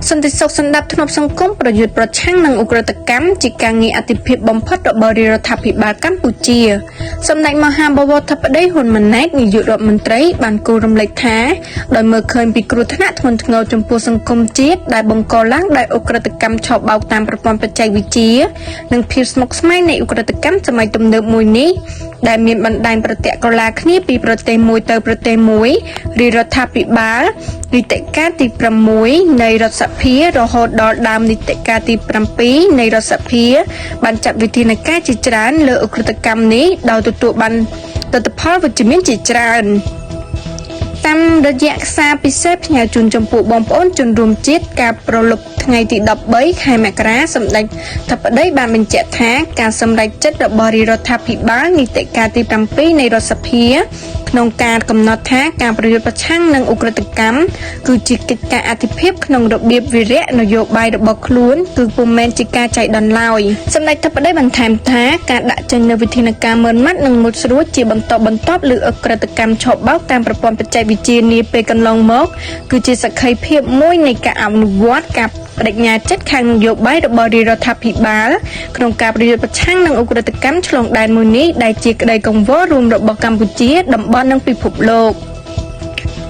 សន្តិសុខសន្តិភាពធ្នប់សង្គមប្រយុទ្ធប្រឆាំងនឹងឧក្រិដ្ឋកម្មជាការងារអតិភិបបំផុតរបស់រដ្ឋាភិបាលកម្ពុជាសម្ដេចមហាបវរធិបតីហ៊ុនម៉ាណែតនាយករដ្ឋមន្ត្រីបានគូរំលែកថាដោយមើលឃើញពីគ្រោះថ្នាក់ធ្ងន់ធ្ងរចំពោះសង្គមជាតិដែលបង្កឡើងដោយឧក្រិដ្ឋកម្មឆបោកតាមប្រព័ន្ធបច្ចេកវិទ្យានិងភាពស្មុគស្មាញនៃឧក្រិដ្ឋកម្មសម័យទំនើបមួយនេះដែលមានបណ្ដាញប្រតិករឡាគ្នាពីប្រទេសមួយទៅប្រទេសមួយរាជរដ្ឋាភិបាលនីតិកាលទី6នៃរដ្ឋសភារហូតដល់ដើមនីតិកាលទី7នៃរដ្ឋសភាបានចាត់វិធានការជាច្រើនលើឧក្រិដ្ឋកម្មនេះដោយទទួលបានទស្សនផលវិជ្ជមានជាច្រើនតាមរយៈសារពិសេសផ្ញើជូនចំពោះបងប្អូនជនរួមជាតិការប្រលប់ថ្ងៃទី13ខែមករាសម្ដេចធិបតីបានបញ្ជាក់ថាការសម្រេចចិត្តរបស់រាជរដ្ឋាភិបាលនីតិកាលទី7នៃរដ្ឋសភាក្នុងការកំណត់ថាការប្រយុទ្ធប្រឆាំងនឹងឧក្រិដ្ឋកម្មគឺជាកិច្ចការអធិភាពក្នុងរបៀបវិរៈនយោបាយរបស់ខ្លួនគឺពុំមែនជាការចៃដន្យឡើយសម្ដេចធិបតីបន្ថែមថាការដាក់ចេញនូវវិធានការម៉ឺនម៉ាត់និងមុតស្រួចជាបន្តបន្ទាប់លើឧក្រិដ្ឋកម្មឆបោកតាមប្រព័ន្ធបច្ចេកវិទ្យានាពេលកន្លងមកគឺជាសក្ខីភាពមួយនៃការអនុវត្តការបដិញ្ញាចិត្តខាងនយោបាយរបស់រាជរដ្ឋាភិបាលក្នុងការប្រយុទ្ធប្រឆាំងនឹងឧក្រិដ្ឋកម្មឆ្លងដែនមួយនេះដែលជាក្តីកង្វល់រួមរបស់កម្ពុជាតំបន់និងពិភពលោក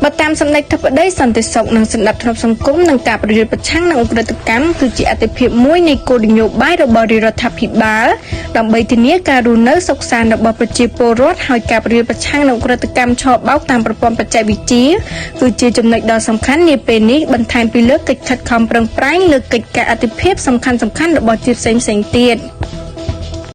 បើតាមសម្ដេចធិបតីសន្តិសុខនិងសន្តិភាពសង្គមនិងការប្រយុទ្ធប្រឆាំងនឹងឧក្រិដ្ឋកម្មគឺជាអាទិភាពមួយនៃគោលនយោបាយរបស់រាជរដ្ឋាភិបាលដើម្បីធានាការរស់នៅសុខសាន្តរបស់ប្រជាពលរដ្ឋហើយការប្រយុទ្ធប្រឆាំងនឹងឧក្រិដ្ឋកម្មឆបោកតាមប្រព័ន្ធបច្ចេកវិទ្យាគឺជាចំណុចដ៏សំខាន់នាពេលនេះបន្ថែមពីលើកិច្ចខិតខំប្រឹងប្រែងលើកិច្ចការអាទិភាពសំខាន់ៗរបស់ជាតិផ្សេងៗទៀត